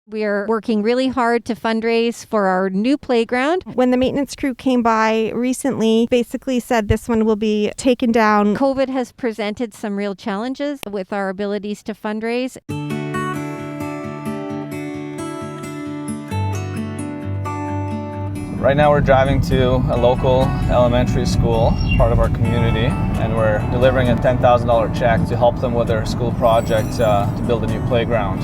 We are working really hard to fundraise for our new playground. When the maintenance crew came by recently, basically said this one will be taken down. COVID has presented some real challenges with our abilities to fundraise. Right now we're driving to a local elementary school, part of our community, and we're delivering a $10,000 check to help them with their school project to build a new playground.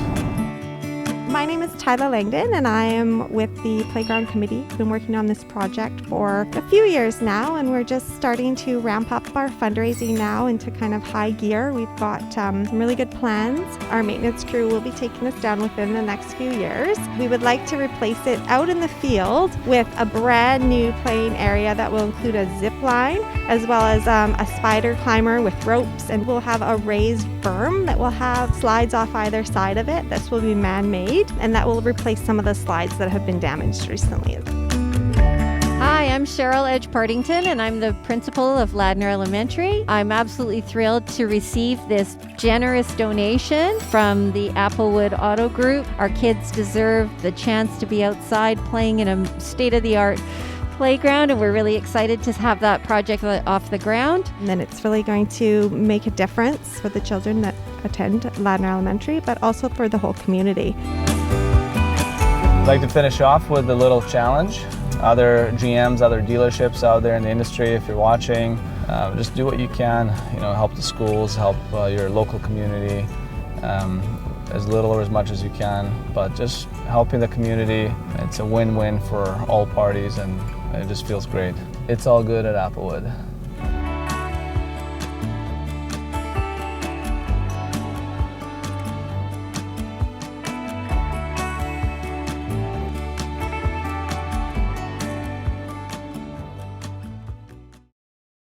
My name is Tyler Langdon and I am with the Playground Committee. I've been working on this project for a few years now, and we're just starting to ramp up our fundraising now into kind of high gear. We've got some really good plans. Our maintenance crew will be taking us down within the next few years. We would like to replace it out in the field with a brand new playing area that will include a zip line as well as a spider climber with ropes, and we'll have a raised berm that will have slides off either side of it. This will be man-made, and that will replace some of the slides that have been damaged recently. Hi, I'm Cheryl Edge Partington, and I'm the principal of Ladner Elementary. I'm absolutely thrilled to receive this generous donation from the Applewood Auto Group. Our kids deserve the chance to be outside playing in a state-of-the-art playground, and we're really excited to have that project off the ground. And then it's really going to make a difference for the children that attend Ladner Elementary, but also for the whole community. I'd like to finish off with a little challenge. Other GMs, other dealerships out there in the industry, if you're watching, just do what you can. Help the schools, help your local community, as little or as much as you can. But just helping the community, it's a win-win for all parties, and it just feels great. It's all good at Applewood.